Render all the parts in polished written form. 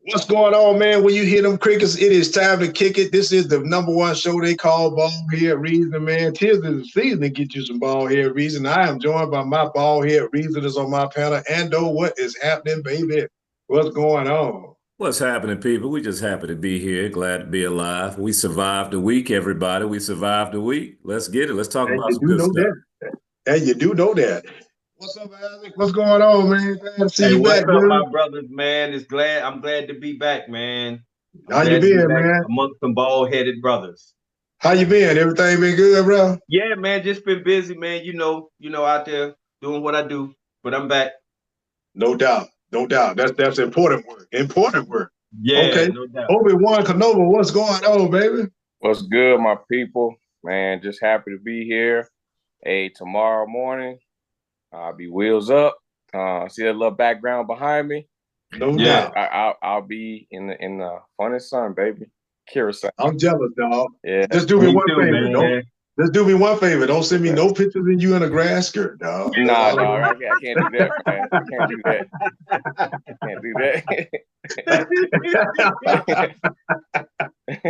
What's going on, man? When you hear them crickets, it is time to kick it. This is the #1 show they call Bald Head Reason, man. Tis the season to get you some Bald Head Reason. I am joined by my Bald Head Reasoners on my panel. Ando, what is happening, baby? What's going on? What's happening, people? We just happy to be here. Glad to be alive. We survived the week, everybody. We survived the week. Let's get it. Let's talk And about you some do good know stuff. that. And you do know that. What's up, Isaac? What's going on, man? Glad to see Hey, you what's back, up, man. my brothers, man? I'm glad to be back, man. I'm How you glad to be been, back man? amongst some bald-headed brothers. How you been? Everything been good, bro? Yeah, man, just been busy, man. Out there doing what I do, but I'm back. No doubt. No doubt. That's important work. Important work. Yeah, Okay. no doubt. Obi-Wan Kenobi, what's going on, baby? What's good, my people? Man, just happy to be here. Hey, tomorrow morning, I'll be wheels up. See that little background behind me? No Yeah. doubt. I'll be in the funnest sun, baby. Kira sun. I'm jealous, dog. Yeah. Just do me Me one too, favor. man. Just do me one favor. Don't send me no pictures of you in a grass skirt, dog. Nah, dog. I can't do that, man. I can't do that. Can't do that.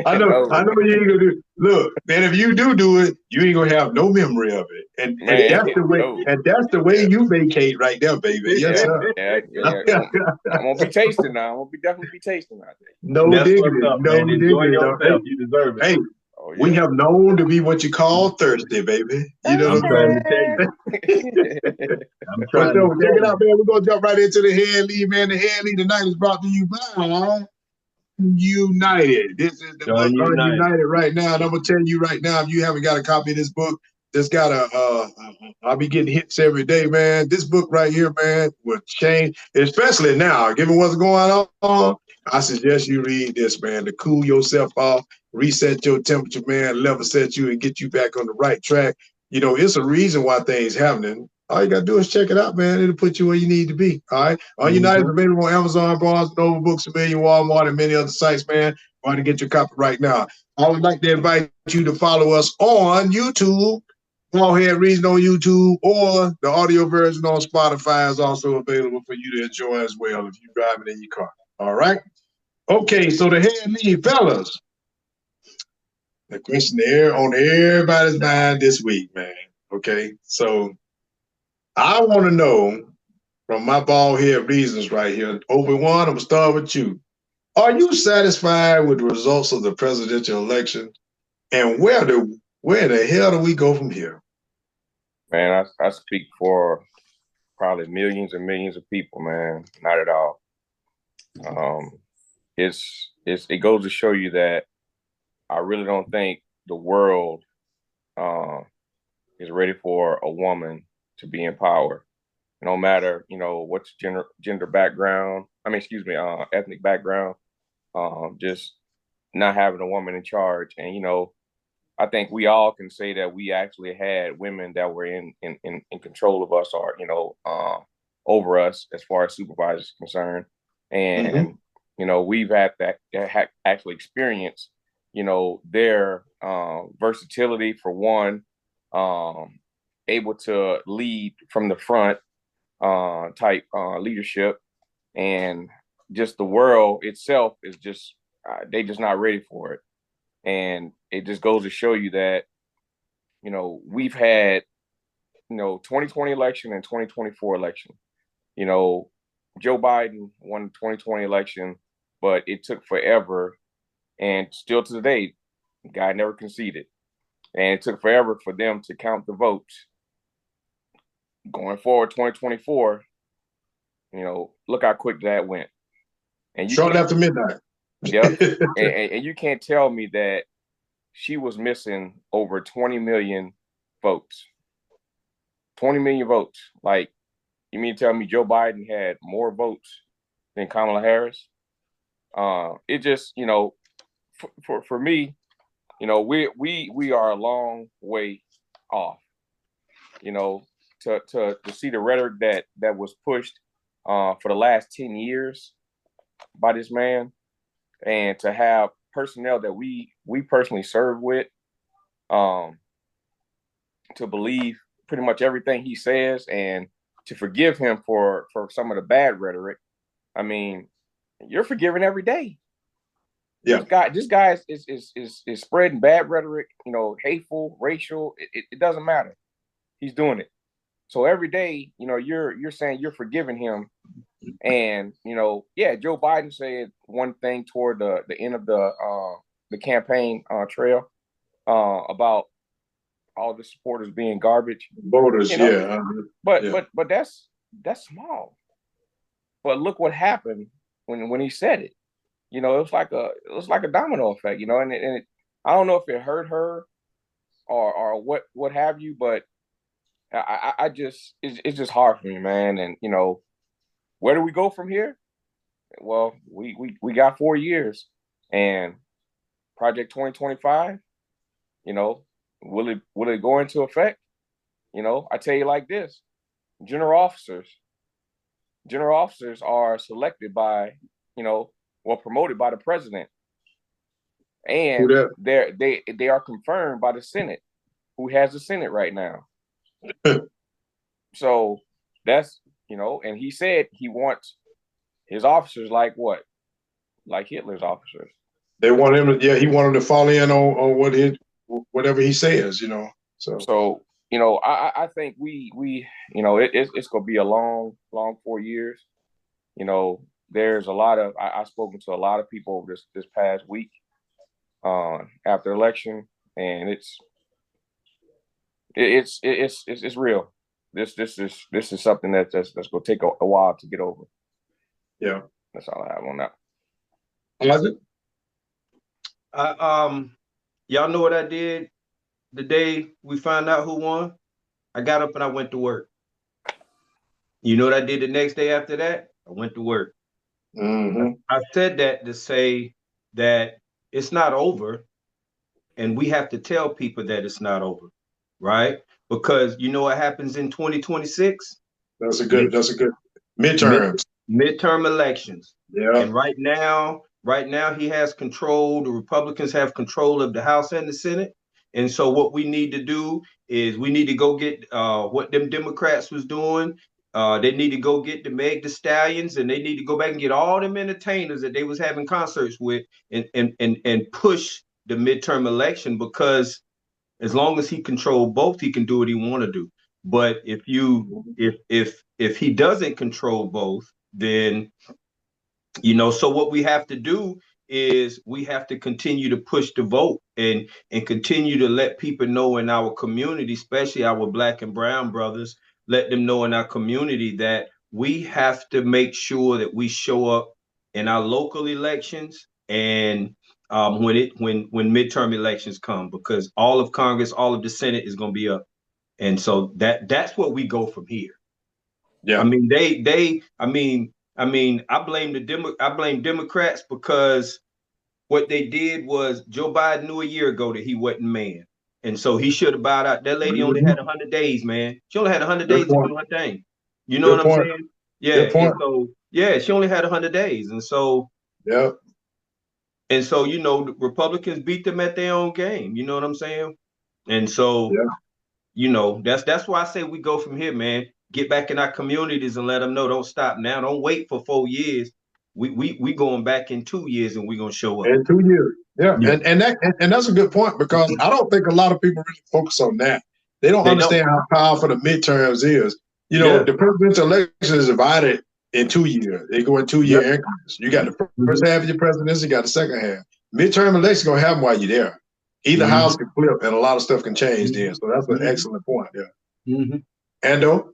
I know you ain't gonna do. Look, and if you do it, you ain't gonna have no memory of it. And that's the way. No. And that's the way you vacate right there, baby. Yes, sir. Yeah. I'm gonna be tasting now. I'm gonna definitely be tasting out there. No That's diggity. what's up, No man. Enjoy diggity. yourself. You deserve it. Hey, we have known to be what you call thirsty, baby. You know I'm what trying I'm to tell you. I'm But trying to check tell it out, man. We're gonna jump right into the head lead, man. The head lead tonight is brought to you by United. This is the book United right now. And I'm gonna tell you right now, if you haven't got a copy of this book, just got I'll be getting hits every day, man. This book right here, man, will change, especially now, given what's going on. I suggest you read this, man, to cool yourself off, reset your temperature, man, level set you and get you back on the right track. You know, it's a reason why things happening. All you gotta do is check it out, man. It'll put you where you need to be. All right. United is available on Amazon, Barnes & Noble, Books A Million, Walmart, and many other sites, man. Go ahead and get your copy right now. I would like to invite you to follow us on YouTube. BaldHead Reason on YouTube, or the audio version on Spotify is also available for you to enjoy as well if you're driving in your car. All right. Okay, so the head lead, fellas. The question there on everybody's mind this week, man. Okay, so I want to know from my bald head reasons right here. Obi-Wan, I'm gonna start with you. Are you satisfied with the results of the presidential election? And where the hell do we go from here? Man, I speak for probably millions and millions of people, man. Not at all. It goes to show you that I really don't think the world is ready for a woman to be in power. No matter, what's gender background. Ethnic background. Just not having a woman in charge. And I think we all can say that we actually had women that were in control of us, or over us as far as supervisors concerned. And we've had that actually experienced their versatility, for one, able to lead from the front type leadership, and just the world itself is just they just not ready for it. And it just goes to show you that we've had 2020 election and 2024 election. Joe Biden won the 2020 election, but it took forever, and still to the day, the guy never conceded, and it took forever for them to count the votes. Going forward, 2024, look how quick that went. And shortly after midnight. Yep. and you can't tell me that she was missing over 20 million votes. 20 million votes. Like, you mean to tell me Joe Biden had more votes than Kamala Harris? It just, for me, we are a long way off. To see the rhetoric that was pushed for the last 10 years by this man, and to have personnel that we personally serve with to believe pretty much everything he says, and to forgive him for some of the bad rhetoric. I mean, you're forgiving every day. Yeah. This guy is spreading bad rhetoric, you know, hateful, racial. It doesn't matter. He's doing it. So every day, you know, you're saying you're forgiving him. And, you know, yeah, Joe Biden said one thing toward the end of the campaign trail about all the supporters being garbage. Voters, you know? yeah. But that's small. But look what happened when he said it. You know, it was like a domino effect, you know, and I don't know if it hurt her or what have you, but I just it's just hard for me, man. And you know, where do we go from here? Well, we got 4 years, and Project 2025. You know, will it go into effect? You know, I tell you like this: general officers are selected by, you know, well, promoted by the president, and they are confirmed by the Senate, who has the Senate right now. So that's, you know, and he said he wants his officers like what? Like Hitler's officers. They want him to, he wanted to fall in on whatever he says, you know. So you know, I think we you know, it's gonna be a long 4 years. You know, there's a lot of I've spoken to a lot of people over this past week after election, and it's real. This is something that's gonna take a while to get over. Yeah, that's all I have on that. Was it? Y'all know what I did the day we found out who won? I got up and I went to work. You know what I did the next day after that? I went to work. Mm-hmm. I said that to say that it's not over, and we have to tell people that it's not over, right? Because you know what happens in 2026? That's a good midterms. Midterm elections. Yeah. And right now he has control. The Republicans have control of the House and the Senate. And so what we need to do is we need to go get what them Democrats was doing. They need to go get the Meg Thee Stallions, and they need to go back and get all them entertainers that they was having concerts with and push the midterm election, because as long as he control both, he can do what he want to do. But if he doesn't control both, then, you know, so what we have to do is we have to continue to push the vote and continue to let people know in our community, especially our Black and brown brothers, let them know in our community that we have to make sure that we show up in our local elections and when midterm elections come, because all of Congress, all of the Senate is going to be up. And so that's where we go from here. Yeah. I mean, I blame Democrats, because what they did was Joe Biden knew a year ago that he wasn't man. And so he should have bowed out. That lady only had 100 days, man. She only had 100 days to do her thing. You know what I'm saying? Yeah. And so, yeah, she only had 100 days. And so, yeah. And so, you know, the Republicans beat them at their own game. You know what I'm saying? And so, you know, that's why I say we go from here, man. Get back in our communities and let them know. Don't stop now. Don't wait for 4 years. We going back in 2 years, and we're gonna show up. In 2 years. Yeah. And that's a good point, because I don't think a lot of people really focus on that. They don't understand how powerful the midterms is. You know, the presidential election is divided in 2 years. They go in 2 year increments. You got the first half of your presidency, you got the second half. Midterm election gonna happen while you're there. Either house can flip, and a lot of stuff can change then. So that's an excellent point. Yeah. Ando?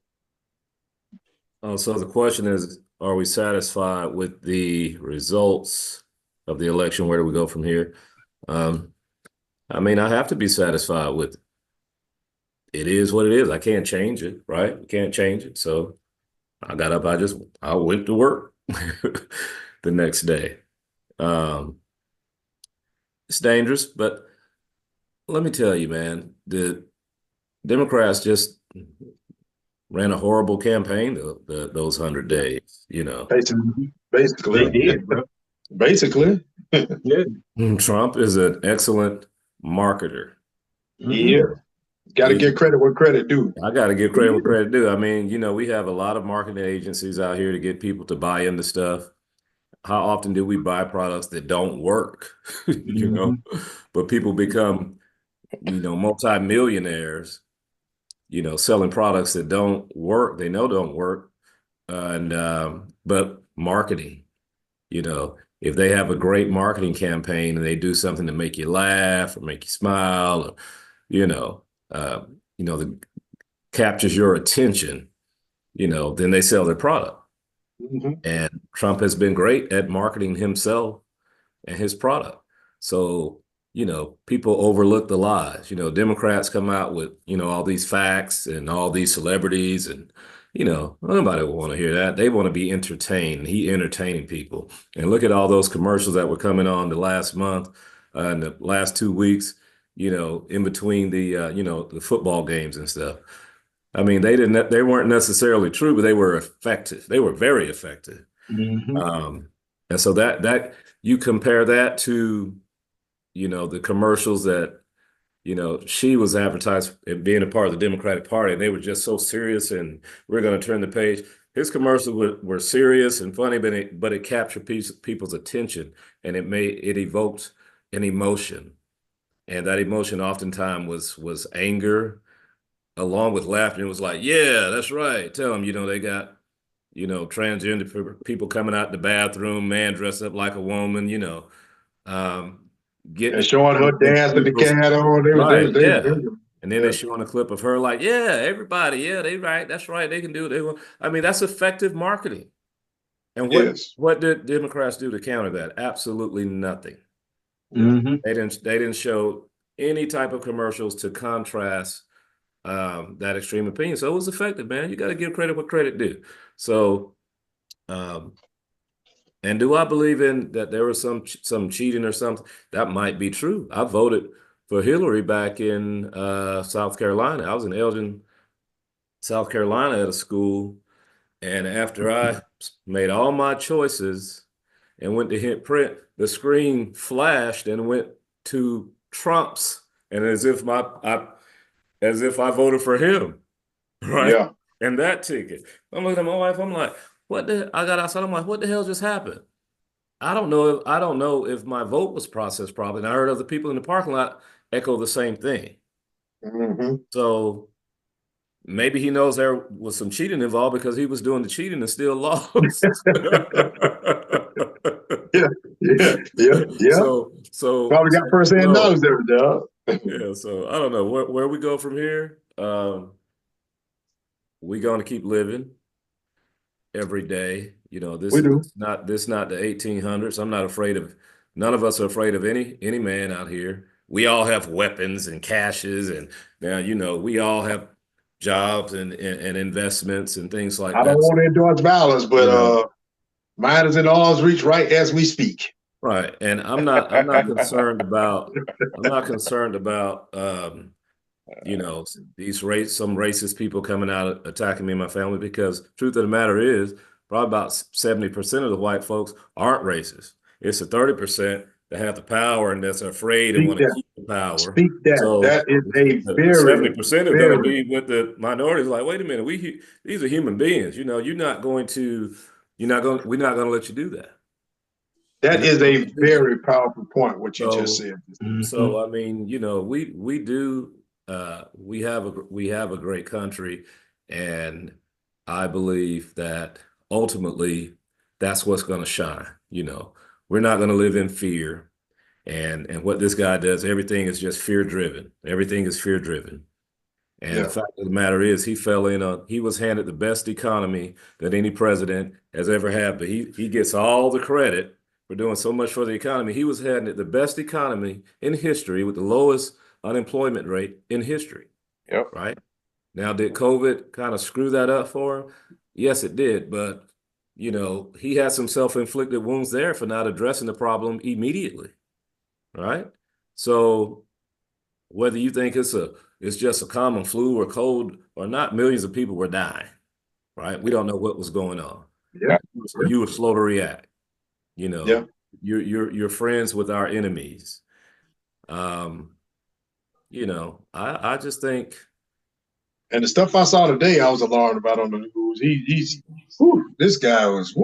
So the question is, are we satisfied with the results of the election? Where do we go from here? I mean, I have to be satisfied with it. It is what it is. I can't change it, right? I can't change it. So I got up, I went to work the next day. It's dangerous, but let me tell you, man, the Democrats just ran a horrible campaign those 100 days, you know. Basically. They did, bro. Basically. Yeah. Trump is an excellent marketer. Yeah. Got to give credit where credit due. I got to give credit where credit due. I mean, we have a lot of marketing agencies out here to get people to buy into stuff. How often do we buy products that don't work? But people become, multimillionaires, selling products that don't work. They know don't work. But marketing, if they have a great marketing campaign and they do something to make you laugh or make you smile, or, that captures your attention, then they sell their product. And Trump has been great at marketing himself and his product. So, people overlook the lies. Democrats come out with, all these facts and all these celebrities, and, nobody will want to hear that. They want to be entertained. He entertaining people. And look at all those commercials that were coming on the last month, and the last 2 weeks, in between the, the football games and stuff. I mean, they weren't necessarily true, but they were effective. They were very effective. And so that you compare that to, the commercials that, she was advertised at being a part of the Democratic Party, and they were just so serious, and we're going to turn the page. His commercials were serious and funny, but it captured people's attention, and it evoked an emotion. And that emotion oftentimes was anger, along with laughter. It was like, yeah, that's right. Tell them, they got, transgender people coming out the bathroom, man dressed up like a woman, getting and showing her dance with the cat on. And then they're showing a clip of her like, yeah, everybody, yeah, they right. That's right. They can do it. They will. I mean, that's effective marketing. And what did Democrats do to counter that? Absolutely nothing. They didn't show any type of commercials to contrast that extreme opinion. So it was effective, man. You got to give credit where credit due. So, and do I believe in that there was some cheating or something? That might be true. I voted for Hillary back in South Carolina. I was in Elgin, South Carolina at a school. And after I made all my choices and went to hit print, the screen flashed and went to Trump's, and as if I voted for him, right? Yeah. And that ticket. I'm looking at my wife. I'm like, I got outside. I'm like, what the hell just happened? I don't know if my vote was processed properly. And I heard other people in the parking lot echo the same thing. So maybe he knows there was some cheating involved because he was doing the cheating and still lost. Yeah. So probably got first-hand knowledge there, dog. Yeah. So I don't know where we go from here. We're going to keep living every day. This is not the 1800s. I'm not afraid of. None of us are afraid of any man out here. We all have weapons and caches, and now we all have jobs and investments and things like that. I don't want to endorse violence, but mine is in arm's reach right as we speak. Right, and I'm not concerned about. Some racist people coming out attacking me and my family, because truth of the matter is probably about 70% of the white folks aren't racist. It's the 30% that have the power and that's afraid and want to keep the power. Speak that. So that is a very 70% are going to be with the minorities. Like, wait a minute, these are human beings. We're not going to let you do that. That is a very powerful point. What you just said. So I mean, we have a great country, and I believe that ultimately that's what's going to shine. We're not going to live in fear, and what this guy does, everything is just fear driven. Everything is fear driven. And the fact of the matter is, he was handed the best economy that any president has ever had, but he gets all the credit for doing so much for the economy. He was handed the best economy in history with the lowest unemployment rate in history. Yep. Right? Now, did COVID kind of screw that up for him? Yes, it did. But, he had some self-inflicted wounds there for not addressing the problem immediately. Right? So whether you think it's just a common flu or cold or not, millions of people were dying. Right? We don't know what was going on. Yeah. You were slow to react. You're friends with our enemies. you know, I just think. And the stuff I saw today, I was alarmed about on the news. He's this guy was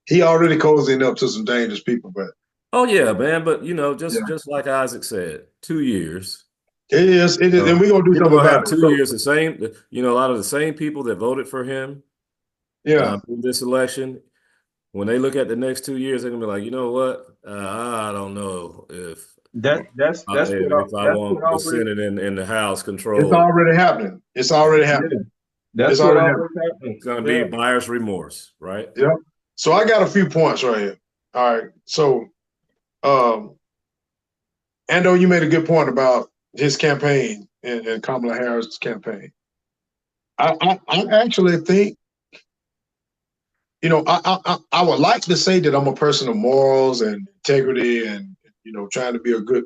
he already cozying up to some dangerous people, but Oh yeah, man. But you know, yeah. just like Isaac said, 2 years. It is, and we're gonna do People something gonna have about it. 2 years. The same, you know, a lot of the same people that voted for him, in this election, when they look at the next 2 years, they're gonna be like, you know what? I don't know if That's if I that's what want the always Senate and the House It's controlled. already happening. It's already happening. that's It's what already always happening. happens. It's gonna be buyer's remorse, right? Yep. So I got a few points right here. All right. So, Ando, you made a good point about his campaign and Kamala Harris' campaign. I actually think, you know, I would like to say that I'm a person of morals and integrity and, you know, trying to be a good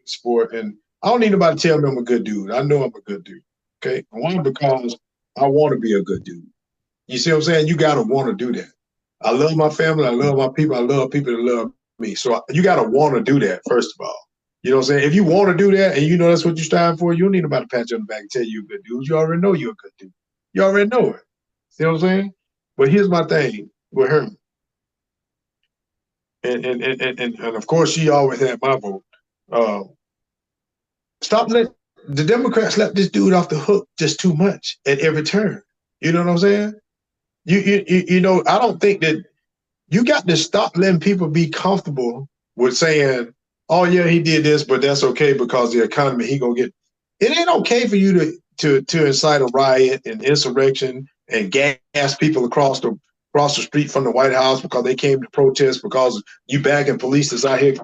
sport. And I don't need nobody to tell me I'm a good dude. I know I'm a good dude. Okay. One, because I want to be a good dude. You see what I'm saying? You got to want to do that. I love my family. I love my people. I love people that love me. So you got to want to do that, first of all. You know what I'm saying? If you want to do that and you know that's what you're striving for, you don't need nobody to pat you on the back and tell you you're a good dude. You already know you're a good dude. You already know it. See what I'm saying? But here's my thing with her. And of course, she always had my vote. Stop letting the Democrats let this dude off the hook just too much at every turn. You know what I'm saying? You know, I don't think that you got to stop letting people be comfortable with saying, "Oh yeah, he did this, but that's okay because the economy he gonna get." It ain't okay for you to incite a riot and insurrection and gas people across the street from the White House because they came to protest because you bagging police that's out here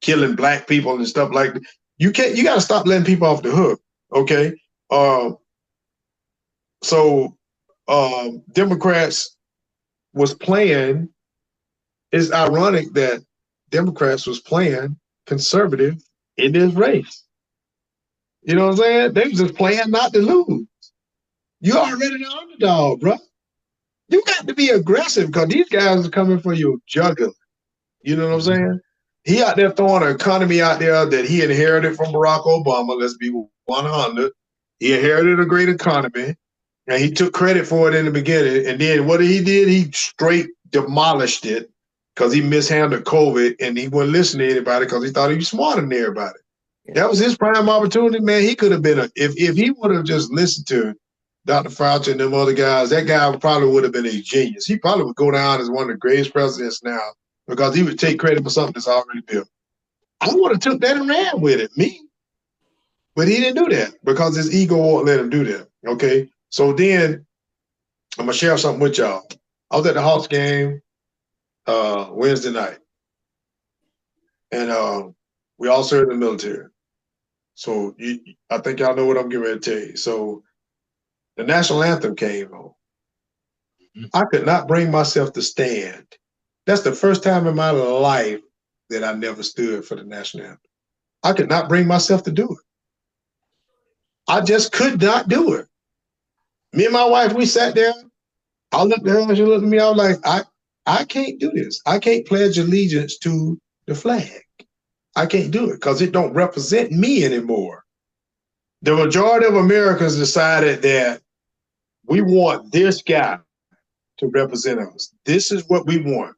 killing black people and stuff like that. You can't. You got to stop letting people off the hook. Okay. So Democrats was playing. It's ironic that Democrats was playing conservative in this race. You know what I'm saying? They was just playing not to lose. You already the underdog, bro. You got to be aggressive because these guys are coming for your jugular. You know what I'm saying? He out there throwing an economy out there that he inherited from Barack Obama. Let's be 100. He inherited a great economy, and he took credit for it in the beginning. And then what he did, he straight demolished it because he mishandled COVID, and he wouldn't listen to anybody because he thought he was smarter than everybody. That was his prime opportunity, man. He could have been if he would have just listened to Dr. Fauci and them other guys, that guy probably would have been a genius. He probably would go down as one of the greatest presidents now because he would take credit for something that's already built. I would have took that and ran with it, me. But he didn't do that because his ego won't let him do that. Okay. So then I'm gonna share something with y'all. I was at the Hawks game Wednesday night. And we all served in the military. So I think y'all know what I'm getting ready to tell you. So the national anthem came on. I could not bring myself to stand. That's the first time in my life that I never stood for the national anthem. I could not bring myself to do it. I just could not do it. Me and my wife, we sat there. I looked at her and she looked at me. I was like, I can't do this. I can't pledge allegiance to the flag. I can't do it because it don't represent me anymore. The majority of Americans decided that we want this guy to represent us. This is what we want.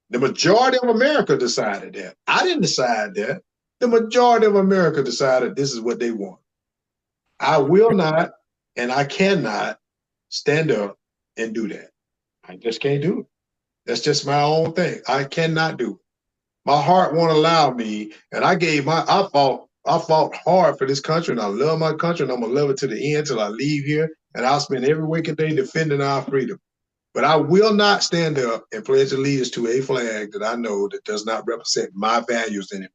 The majority of America decided that. I didn't decide that. The majority of America decided this is what they want. I will not and I cannot stand up and do that. I just can't do it. That's just my own thing. I cannot do it. My heart won't allow me, and I fought hard for this country, and I love my country, and I'm gonna love it to the end till I leave here, and I'll spend every waking day defending our freedom. But I will not stand up and pledge allegiance to a flag that I know that does not represent my values in it.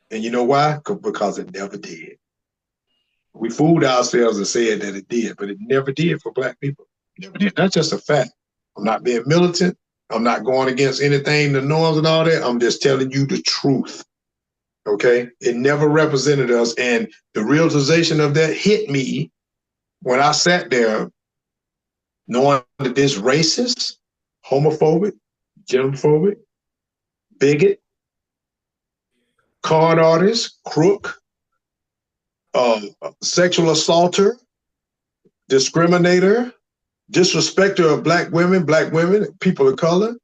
And you know why? Because it never did. We fooled ourselves and said that it did, but it never did for Black people. It never did. That's just a fact. I'm not being militant. I'm not going against anything, the norms and all that. I'm just telling you the truth. Okay? It never represented us. And the realization of that hit me when I sat there knowing that this racist, homophobic, xenophobic, bigot, con artist, crook, sexual assaulter, discriminator, disrespecter of black women, people of color,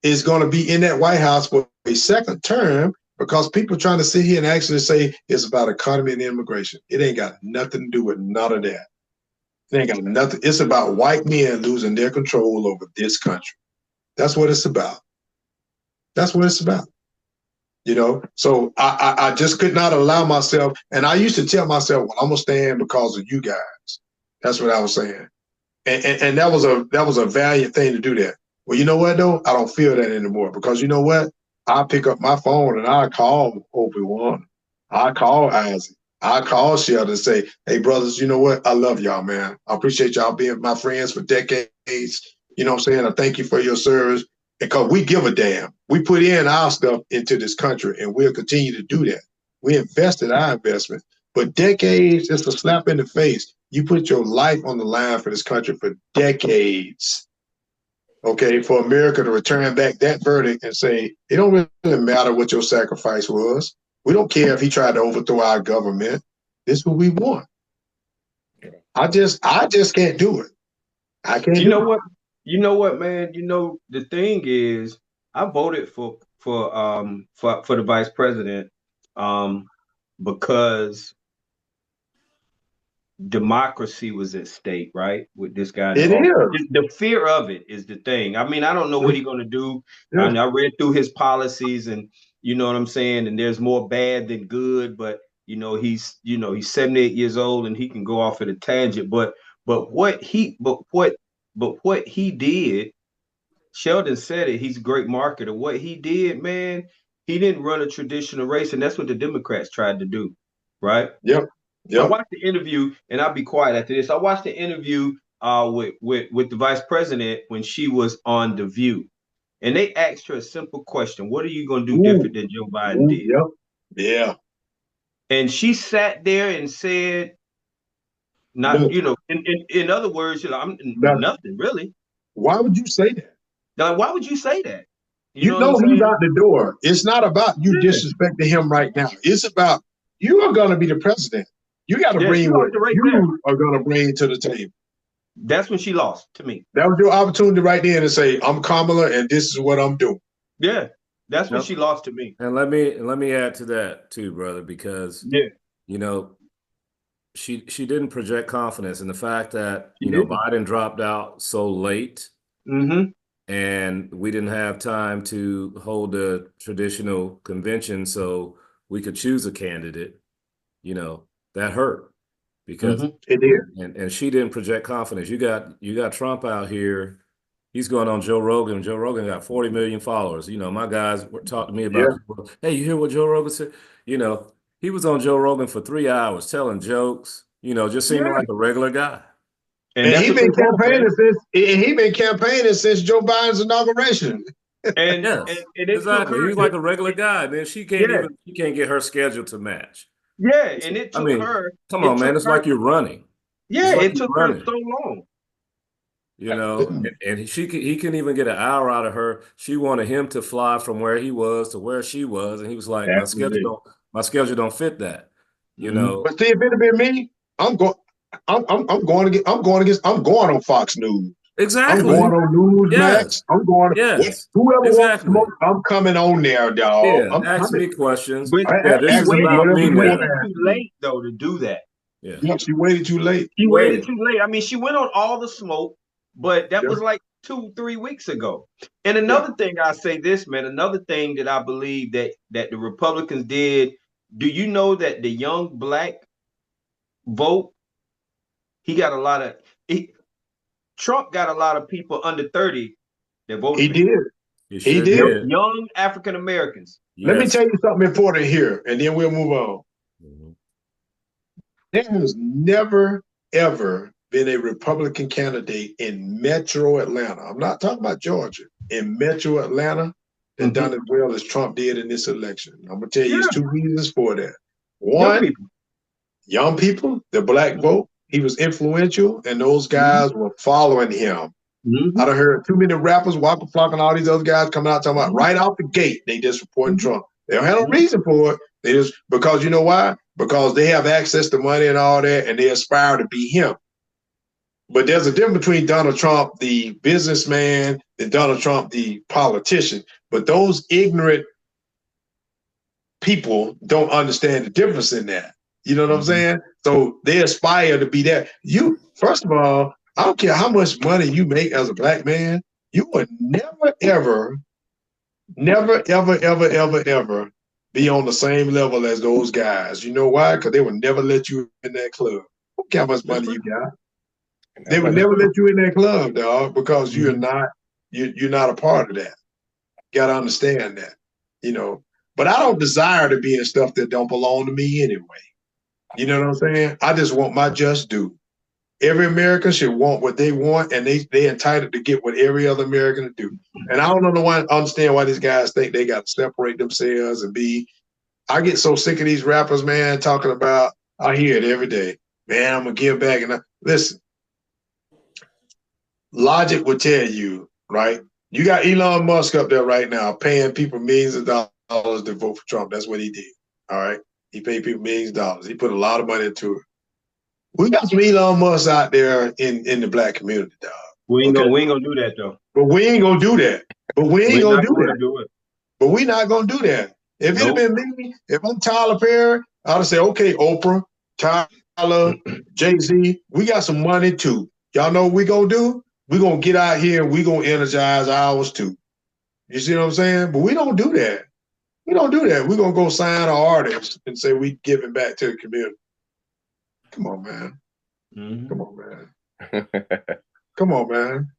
is going to be in that White House for a second term because people trying to sit here and actually say it's about economy and immigration. It ain't got nothing to do with none of that. It ain't got nothing. It's about white men losing their control over this country. That's what it's about. That's what it's about. You know, so I just could not allow myself, and I used to tell myself, well, I'm gonna stand because of you guys. That's what I was saying. And that was a valiant thing to do that. Well, you know what though? I don't feel that anymore because you know what? I pick up my phone and I call Obi-Wan. I call Isaac. I call Sheldon and say, hey brothers, you know what? I love y'all, man. I appreciate y'all being my friends for decades. You know what I'm saying? I thank you for your service. Because we give a damn. We put in our stuff into this country and we'll continue to do that. We invested our investment. But decades, it's a slap in the face. You put your life on the line for this country for decades. Okay, for America to return back that verdict and say, it don't really matter what your sacrifice was. We don't care if he tried to overthrow our government. This is what we want. I just can't do it. I can't do it. You know what, man? You know, the thing is, I voted for the vice president because democracy was at stake, right? With this guy. It is. The fear of it is the thing. I mean, I don't know what he's gonna do. Yeah. I read through his policies and you know what I'm saying, and there's more bad than good, but he's 78 years old and he can go off at a tangent. But what he did, Sheldon said it, he's a great marketer. What he did, man, he didn't run a traditional race, and that's what the Democrats tried to do, right? Yep. I watched the interview, and I'll be quiet after this. I watched the interview with the vice president when she was on The View, and they asked her a simple question: what are you going to do different than Joe Biden did? Yep. Yeah. And she sat there and said, "Not, in other words, I'm nothing really." Why would you say that? Now, why would you say that? You know he's out the door. It's not about you disrespecting him right now. It's about you are going to be the president. You got to bring what you are going to bring to the table. That's when she lost to me. That was your opportunity right there to say, I'm Kamala and this is what I'm doing. Yeah, that's when she lost to me. And let me add to that too, brother, because she didn't project confidence in the fact that Biden dropped out so late, and we didn't have time to hold a traditional convention so we could choose a candidate. That hurt because it did. And she didn't project confidence. You got Trump out here. He's going on Joe Rogan. Joe Rogan got 40 million followers. My guys were talking to me about, hey, you hear what Joe Rogan said? He was on Joe Rogan for 3 hours telling jokes, just seeming like a regular guy. And he's been campaigning since Joe Biden's inauguration. And exactly. He was like a regular guy. And then she can't get her schedule to match. Yeah, and it took her. Come on, man. It's like you're running. Yeah, it took her so long. And he couldn't even get an hour out of her. She wanted him to fly from where he was to where she was, and he was like, my schedule don't fit that. But see, if it had been me, I'm going on Fox News. Exactly. I'm going on Newsmax. I'm going. Whoever wants smoke, I'm coming on there, dog. Yeah, ask me questions. But this is about me now. Too late though to do that. Yeah, she waited too late. She waited too late. I mean, she went on all the smoke, but that was like 2-3 weeks ago. And another thing I say this, man, another thing that I believe that the Republicans did, do you know that the young black vote, Trump got a lot of people under 30 that voted. He did. He did. Young African Americans. Yes. Let me tell you something important here, and then we'll move on. There has never, ever been a Republican candidate in Metro Atlanta. I'm not talking about Georgia. In Metro Atlanta, that done as well as Trump did in this election. I'm going to tell you there's 2 reasons for that. One, young people, the black vote. He was influential, and those guys were following him. I done heard too many rappers, Waka Flock, and all these other guys coming out talking about right off the gate, they just reporting Trump. They don't have no reason for it. They just, because you know why? Because they have access to money and all that, and they aspire to be him. But there's a difference between Donald Trump, the businessman, and Donald Trump, the politician. But those ignorant people don't understand the difference in that. You know what I'm saying? So they aspire to be that. You, first of all, I don't care how much money you make as a black man, you would never, ever, never, ever, ever, ever, ever be on the same level as those guys. You know why? Because they would never let you in that club. I don't care how much money you got. They would never let you in that club, dog, because you're not a part of that. You gotta understand that, you know. But I don't desire to be in stuff that don't belong to me anyway. You know what I'm saying? I just want my just due. Every American should want what they want, and they entitled to get what every other American do. And I don't understand why these guys think they got to separate themselves and be. I get so sick of these rappers, man, talking about. I hear it every day, man. I'm gonna give back, and listen. Logic would tell you, right? You got Elon Musk up there right now paying people millions of dollars to vote for Trump. That's what he did. All right. He paid people millions of dollars. He put a lot of money into it. We got some Elon Musk out there in the black community, dog. We ain't gonna do that though. But we ain't gonna do that. But we ain't gonna do that. Do it. But we not gonna do that. If it had been me, if I'm Tyler Perry, I'd have said, okay, Oprah, Tyler, Jay-Z, we got some money too. Y'all know what we gonna do? We're going to get out here and we're going to energize ours too. You see what I'm saying? But we don't do that. We don't do that. We're going to go sign our artists and say we giving back to the community. Come on, man. Come on, man. Come on, man.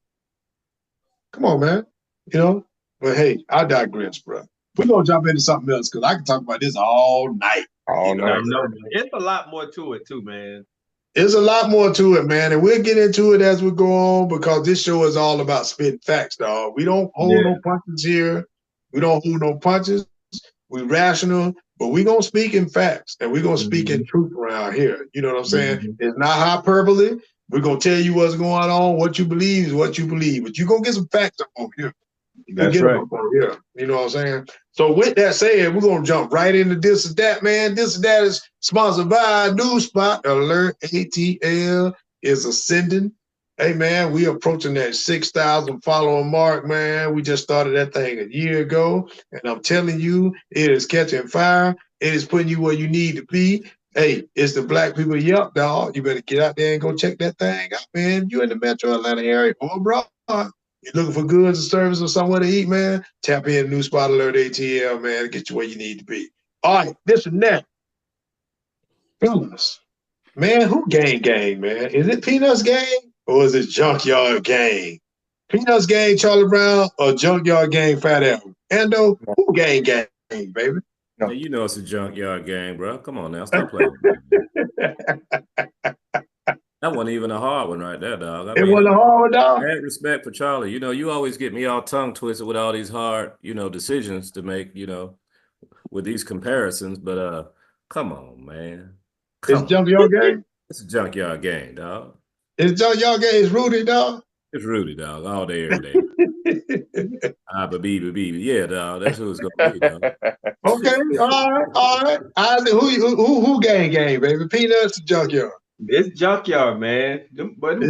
Come on, man. You know? But hey, I digress, bro. We're going to jump into something else because I can talk about this all night. All night. It's a lot more to it too, man. There's a lot more to it, man, and we'll get into it as we go on because this show is all about spitting facts, dog. We don't hold no punches here. We don't hold no punches. We rational, but we gonna speak in facts and we gonna speak in truth around here. You know what I'm saying? It's not hyperbole. We're gonna tell you what's going on. What you believe is what you believe, but you're gonna get some facts up on here. That's right. Yeah, you know what I'm saying? So with that said, we're going to jump right into this or that, man. This or that is sponsored by News Spot Alert. ATL is ascending. Hey, man, we approaching that 6,000 follower mark, man. We just started that thing a year ago, and I'm telling you, it is catching fire. It is putting you where you need to be. Hey, it's the black people. Yup, dog. You better get out there and go check that thing out, man. You in the metro Atlanta area or abroad. You're looking for goods and services or somewhere to eat, man? Tap in New Spot Alert ATL, man, to get you where you need to be. All right, this and that. Fellas, man, who gang, man? Is it Peanuts gang or is it Junkyard gang? Peanuts gang, Charlie Brown, or Junkyard gang, Fat Albert? Ando, who gang, baby? No. You know it's a Junkyard gang, bro. Come on now, stop playing. That wasn't even a hard one right there, dog. It wasn't a hard one, dog? I had respect for Charlie. You know, you always get me all tongue twisted with all these hard, decisions to make, with these comparisons. But come on, man. It's Junkyard gang? It's a Junkyard gang, dog. It's Junkyard gang. It's Rudy, dog? It's Rudy, dog, all day, every day. Yeah, dog. That's who it's gonna be, dog. Okay, all right. Who gang, baby? Peanuts or Junkyard? It's Junkyard, man. Them boys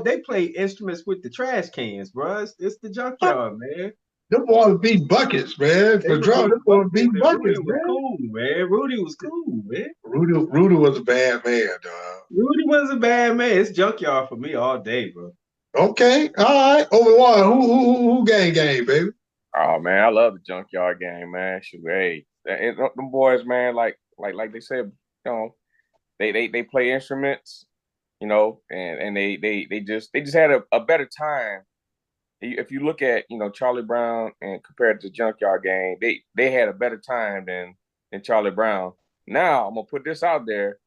they play instruments with the trash cans, bro. It's the Junkyard, man. Them boys beat buckets, man. For drum, them boys beat buckets, man. Cool, man. Rudy was cool, man. Rudy was a bad man, dog. Rudy was a bad man. It's Junkyard for me all day, bro. Okay, all right. Obi-Wan, who gang, baby? Oh man, I love the Junkyard gang, man. Shoot, hey, them boys, man, like they said, they play instruments, and they just had a better time. If you look at Charlie Brown and compared to Junkyard gang, they had a better time than Charlie Brown. Now I'm gonna put this out there,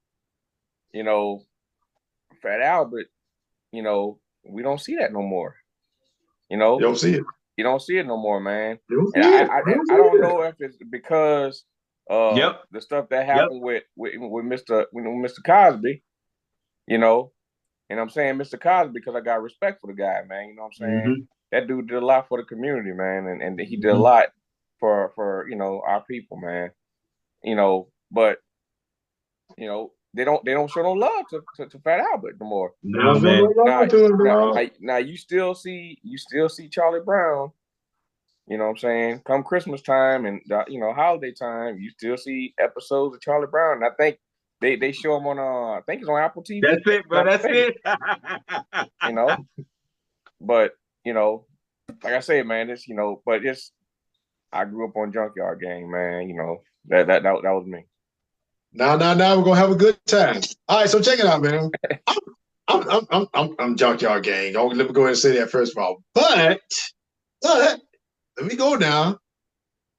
Fat Albert, we don't see that no more. You don't see it. You don't see it no more, man. I don't know if it's because the stuff that happened with Mr. Cosby, and I'm saying Mr. Cosby because I got respect for the guy, man. You know what I'm saying? That dude did a lot for the community, man, and he did a lot for our people, man. But they don't show no love to Fat Albert no more. No, man. Now you still see Charlie Brown. You know what I'm saying? Come Christmas time and holiday time, you still see episodes of Charlie Brown. And I think they show him on I think it's on Apple TV. That's it, bro. That's it. But like I said, man, I grew up on Junkyard Gang, man. That was me. Now we're gonna have a good time. All right, so check it out, man. I'm Junkyard Gang. Let me go ahead and say that first of all. But let me go now.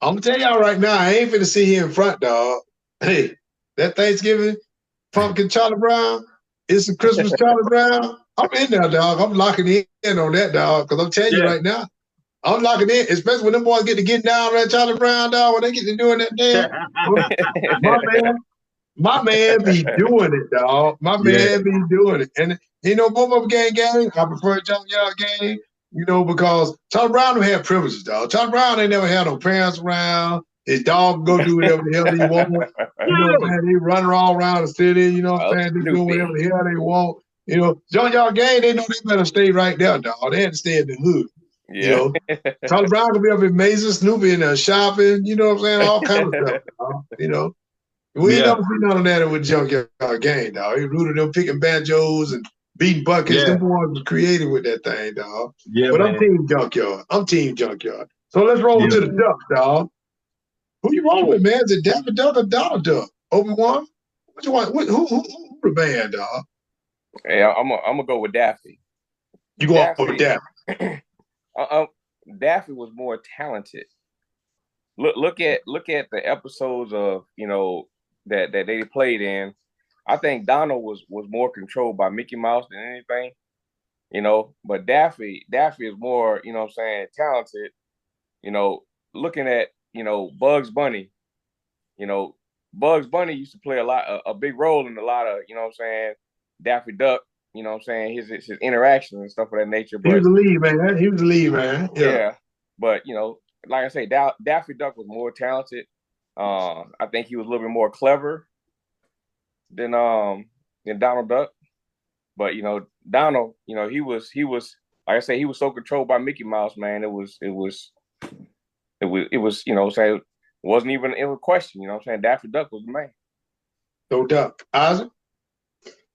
I'm gonna tell y'all right now, I ain't finna sit here in front, dog. Hey, that Thanksgiving pumpkin Charlie Brown, it's a Christmas Charlie Brown. I'm in there, dog. I'm locking in on that, dog. Because I'm telling you right now, I'm locking in, especially when them boys get to get down on that Charlie Brown, dog, when they get to doing that damn. My man be doing it, dog. My man be doing it. And both of them gang. I prefer Junkyard Gang, because Charlie Brown don't have privileges, dog. Charlie Brown ain't never had no parents around. His dog go do whatever the hell he want. Man, they run all around the city, you know what I'm saying? They do whatever the hell they want. Junkyard Gang, they know they better stay right there, dog. They had to stay in the hood. Yeah. Charlie Brown could be up in Mason, Snoopy in there shopping, you know what I'm saying? All kinds of stuff, dog, We ain't never seen none of that with Junkyard Gang, dog. He rooted them picking banjos and beating buckets. Them boys was creative with that thing, dog. Yeah, but man. I'm Team Junkyard. So let's roll to the Ducks, dog. Who you rolling with, man? Is it Daffy Duck or Donald Duck? Obi-Wan? What you want? Who the band, dog? Hey, I'm gonna go with Daffy. You go with Daffy? Daffy was more talented. Look at the episodes of that they played in. I think Donald was more controlled by Mickey Mouse than anything. But Daffy is more, talented. Looking at Bugs Bunny. Bugs Bunny used to play a big role in a lot of Daffy Duck. His interactions and stuff of that nature. But he was the lead man. Yeah. But like I say, Daffy Duck was more talented. I think he was a little bit more clever than Donald Duck. But Donald, he was like I say, he was so controlled by Mickey Mouse, man. It was it wasn't even in a question. Daffy Duck was the man. No doubt. Isaac?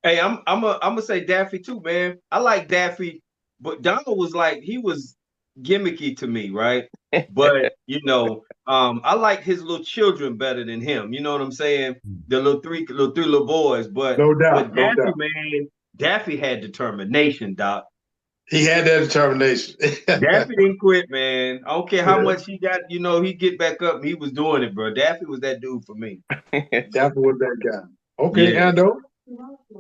Hey, I'm gonna say Daffy too, man. I like Daffy, but Donald was he was gimmicky to me, right? But I like his little children better than him. You know what I'm saying? The three little boys. But no doubt, but Daffy, man, Daffy had determination, Doc. He had that determination. Daffy didn't quit, man. I don't care how much he got. He get back up. And he was doing it, bro. Daffy was that dude for me. Daffy was that guy. Okay, Ando.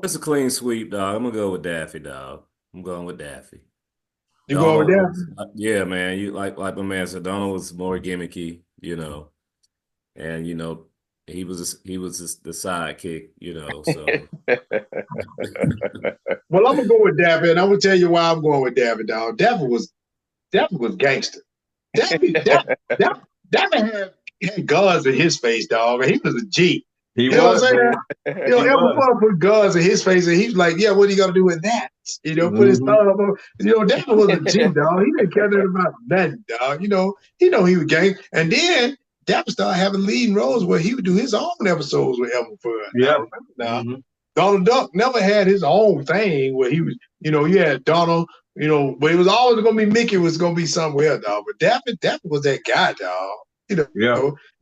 It's a clean sweep, dog. I'm gonna go with Daffy, dog. I'm going with Daffy. You going with Daffy? Yeah, man. You like my man said, Donald was more gimmicky, and he was the sidekick, So. Well, I'm gonna go with Daffy, and I'm gonna tell you why I'm going with Daffy, dog. Daffy was gangster. Daffy had guns in his face, dog, and he was a G. He know was, what I'm saying? Everyone put guns in his face, and he's like, "Yeah, what are you gonna do with that?" Put his thumb up. Daffy was a G, dog. He didn't care nothing about nothing, dog. He was gang. And then Daffy started having leading roles where he would do his own episodes with Elmer Fudd. Yeah. Now, Donald Duck never had his own thing where he was, you had Donald, but it was always gonna be Mickey was gonna be somewhere, dog. But Daffy was that guy, dog.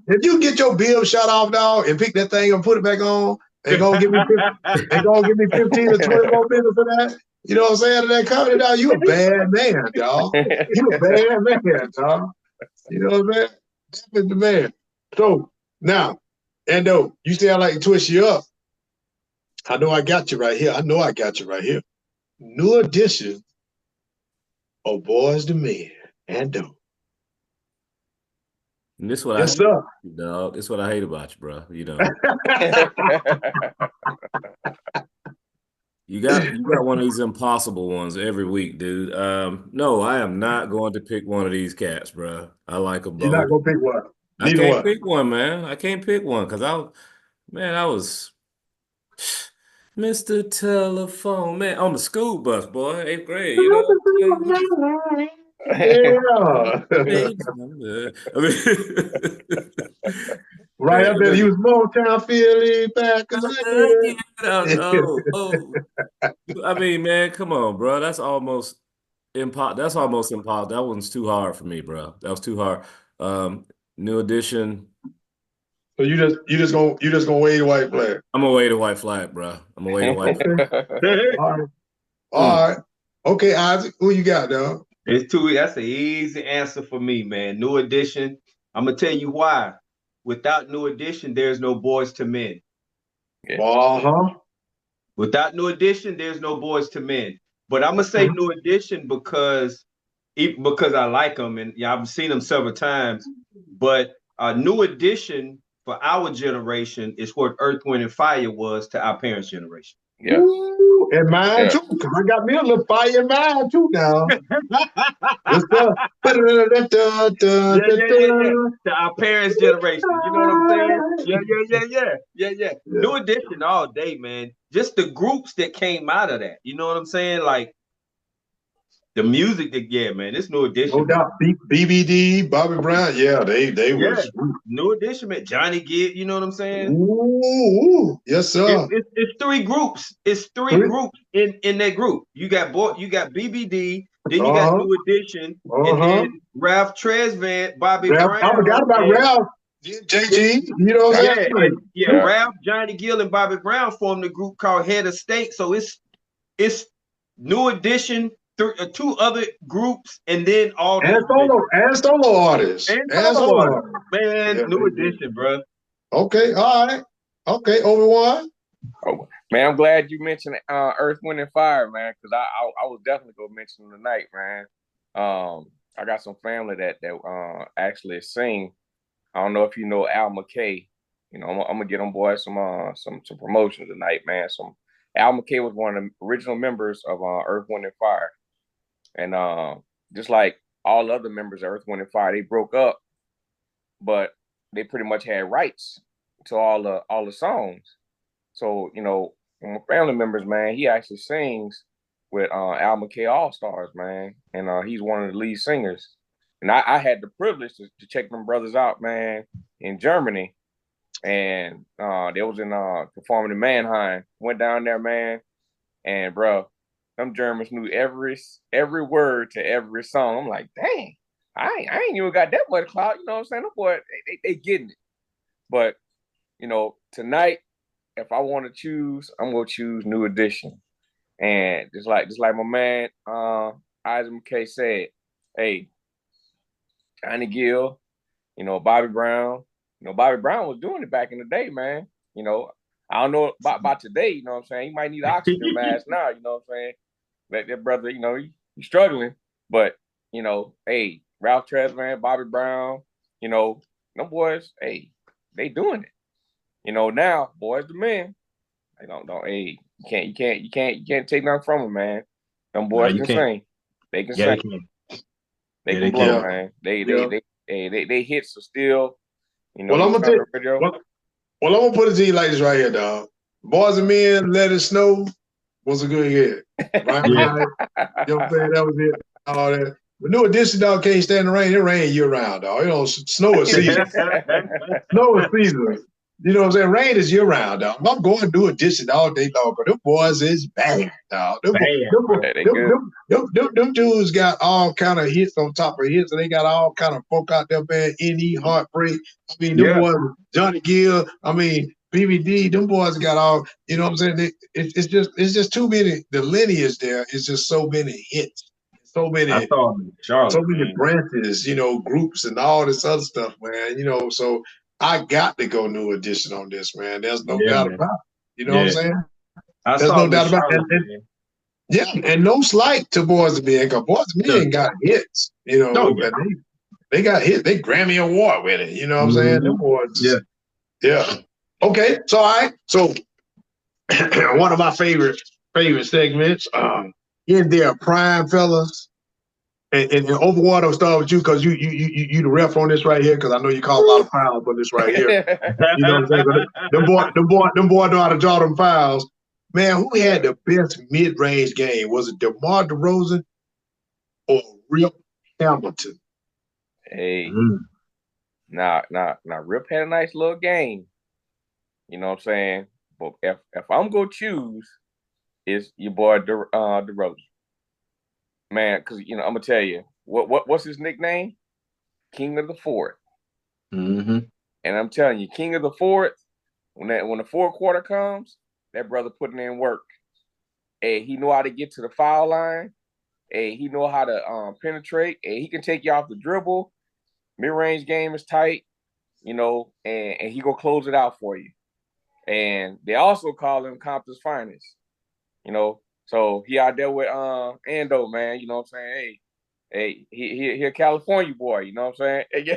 If you get your bill shot off, dog, and pick that thing and put it back on, and gonna give me 15 or 20 more minutes for that. You know what I'm saying? That comedy, dog, you a bad man, dog. You a bad man, dog. You know what I'm saying? Daffy's the man. So now, Ando, you say I like to twist you up. I know I got you right here. New edition of Boys to Men, Ando. And this is what I hate about you, dog. This is what I hate about you, bro. You got one of these impossible ones every week, dude. No, I am not going to pick one of these cats, bro. I like them You're not both. gonna pick one. I Neither can't one. pick one, man. I can't pick one because I was Mr. Telephone, man, on the school bus, boy, 8th grade. You know what I'm saying? Yeah. Baby number. I mean, Right man, up there, he was Motown feeling back get out. again. Oh. I mean, man, come on, bro. That's almost impossible. That's almost impossible. That one's too hard for me, bro. That was too hard. New Edition. So you just gonna wave the white flag. I'm gonna wave the white flag, bro. I'm gonna wave the white flag. All right. All right. Okay, Isaac, who you got, dog? That's an easy answer for me, man. New Edition. I'm gonna tell you why. Without New Edition, there's no Boys to Men. Uh-huh. Without New Edition, there's no Boys to Men. But I'm gonna say New Edition because I like them and I've seen them several times. But New Edition for our generation is what Earth, Wind, and Fire was to our parents' generation. Yeah. Ooh, and mine too, because I got me a little fire in mine too now. What's up? To our parents' generation. You know what I'm saying? Yeah. New Edition all day, man. Just the groups that came out of that. You know what I'm saying? Like the music that, man, it's New Edition. No doubt. BBD, Bobby Brown, they was New Edition, man. Johnny Gill, you know what I'm saying? Ooh, yes, sir. It's three groups. It's three groups in that group. You got BBD, then you got New Edition, and then Ralph Tresvant, Bobby Brown. I forgot about Ralph. JG, you know what I'm saying? Yeah, Ralph, Johnny Gill, and Bobby Brown formed a group called Head of State. So it's New Edition, two other groups, and then all the solo artists. Man, New Edition, bro. Okay, all right. Okay, Obi-Wan. Oh, man, I'm glad you mentioned Earth, Wind, and Fire, man, because I was definitely gonna mention them tonight, man. I got some family that actually sing. I don't know if you know Al McKay. You know, I'm gonna get on board some promotion tonight, man. Al McKay was one of the original members of Earth, Wind, and Fire, and just like all other members of Earth, Wind, and Fire, they broke up, but they pretty much had rights to all the songs. So, you know, my family members, man, he actually sings with Al McKay All-Stars, man, and he's one of the lead singers. And I had the privilege to check them brothers out, man, in Germany. And they was in performing in Mannheim. Went down there, man, and bro, them Germans knew every word to every song. I'm like, dang, I ain't even got that much clout. You know what I'm saying? Them boy, they getting it. But you know, tonight, if I want to choose, I'm gonna choose New Edition. And just like my man Isaac McKay said, hey, Johnny Gill, you know, Bobby Brown. You know, Bobby Brown was doing it back in the day, man. You know, I don't know about today, you know what I'm saying? He might need an oxygen mask now, you know what I'm saying? That brother, you know, he's struggling. But, you know, hey, Ralph Tresvant, Bobby Brown, you know, them boys, hey, they doing it. You know, now, boys to men, they don't hey, you can't take nothing from them, man. Them boys can sing. They can sing. They can blow, man. They hits are still, you know. Well, I'm gonna put it to you like this right here, dog. Boys and Men, Let It Snow was a good hit. Right? You know what I'm saying? That was it. All that. But New Edition, dog, can't stand the rain. It rain year round, dog. You know, snow is season. Snow is season. You know what I'm saying? Rain is year round, dog. I'm going to do Edition all day long, but them boys is bad, dog. Them dudes got all kind of hits on top of hits, and they got all kind of folk out there, man. Any Heartbreak. I mean, them boys, Johnny Gill. I mean, BBD. Them boys got all. You know what I'm saying? It's just too many. The lineage there is just so many hits. So many branches, you know, groups and all this other stuff, man. You know, so I got to go New Edition on this, man. There's no doubt about it. You know what I'm saying? There's no doubt about it. Yeah, and no slight to Boys to Men, because Boys to Men got hits. You know, they got hits. They Grammy Award with it. You know what I'm saying? Them boys. Yeah. Okay. So all right. So one of my favorite segments. In their prime, fellas, And Overwater, I'll start with you because you the ref on this right here because I know you call a lot of fouls on this right here. You know what I'm saying? Them boy know how to draw them fouls. Man, who had the best mid-range game? Was it DeMar DeRozan or Rip Hamilton? Hey, now, Rip had a nice little game. You know what I'm saying? But if I'm gonna choose, it's your boy DeRozan. Man, because I'm gonna tell you what's his nickname? King of the Fourth. And I'm telling you, King of the Fourth. When the fourth quarter comes, that brother putting in work. Hey, he know how to get to the foul line. Hey, he know how to penetrate. Hey, he can take you off the dribble. Mid-range game is tight, and he gonna close it out for you. And they also call him Compton's finest. So he out there with Ando, man. You know what I'm saying? Hey, he a California boy. You know what I'm saying?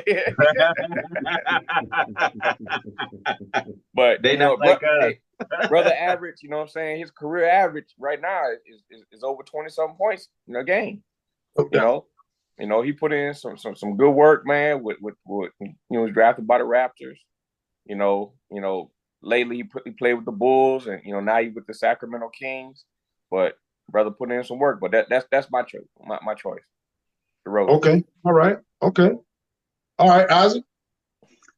But they not like hey, brother average. You know what I'm saying? His career average right now is over 20-something points in a game. He put in some good work, man. With he was drafted by the Raptors. Lately he played with the Bulls, and now he's with the Sacramento Kings. But brother put in some work. But that's my choice. My choice. Okay. All right. Okay. All right, Isaac.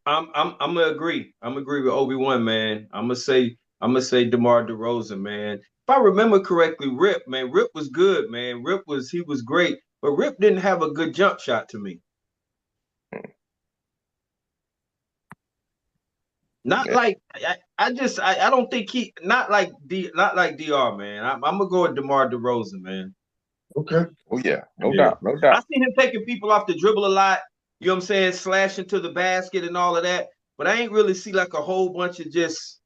I'm gonna agree. I'm gonna agree with Obi-Wan, man. I'm gonna say DeMar DeRozan, man. If I remember correctly, Rip was good, man. He was great, but Rip didn't have a good jump shot to me. Not like I don't think not like DR, man. I'm gonna go with DeMar DeRozan, man. Okay. Oh yeah, no doubt. I seen him taking people off the dribble a lot. You know what I'm saying? Slashing to the basket and all of that. But I ain't really see like a whole bunch of just,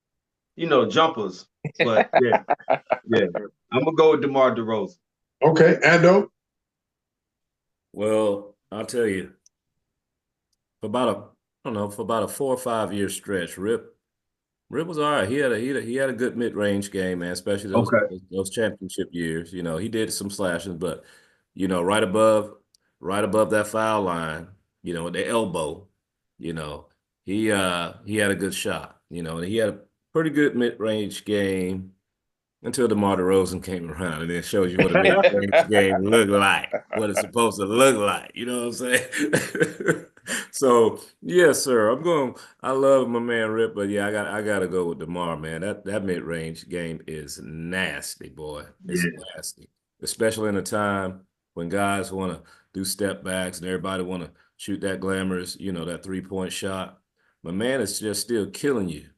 jumpers. But yeah. I'm gonna go with DeMar DeRozan. Okay, Ando. Well, I'll tell you, for about a 4 or 5 year stretch, Rip was all right. He had a good mid-range game, man, especially those championship years. He did some slashing, but right above that foul line, the elbow, he had a good shot, and he had a pretty good mid-range game until DeMar DeRozan came around, and it shows you what a mid-range game look like, what it's supposed to look like. You know what I'm saying? So yes, sir. I love my man Rip, but yeah, I gotta go with DeMar, man. That mid-range game is nasty, boy. It's nasty, especially in a time when guys want to do step backs and everybody want to shoot that glamorous, that 3-point shot. My man is just still killing you.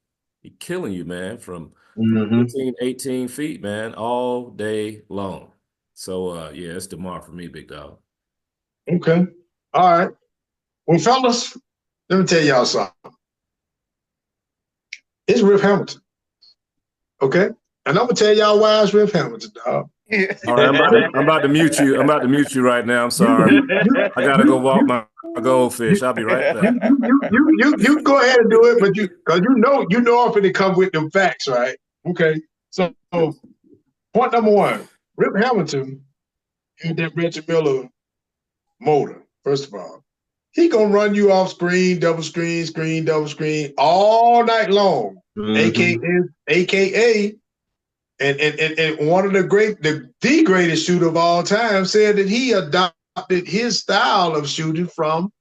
He's killing you, man, from 15, 18 feet, man, all day long. So yeah, it's DeMar for me, big dog. Okay. All right. Well, fellas, let me tell y'all something. It's Rip Hamilton. Okay? And I'm gonna tell y'all why it's Rip Hamilton, dog. All right, I'm about to mute you. I'm about to mute you right now. I'm sorry. I gotta go walk my goldfish. I'll be right back. You go ahead and do it, but because you know I'm finna come with them facts, right? Okay. So point number one, Rip Hamilton had that Reggie Miller motor, first of all. He gonna run you off screen, double screen, double screen all night long. AKA, and one of the greatest shooter of all time said that he adopted his style of shooting from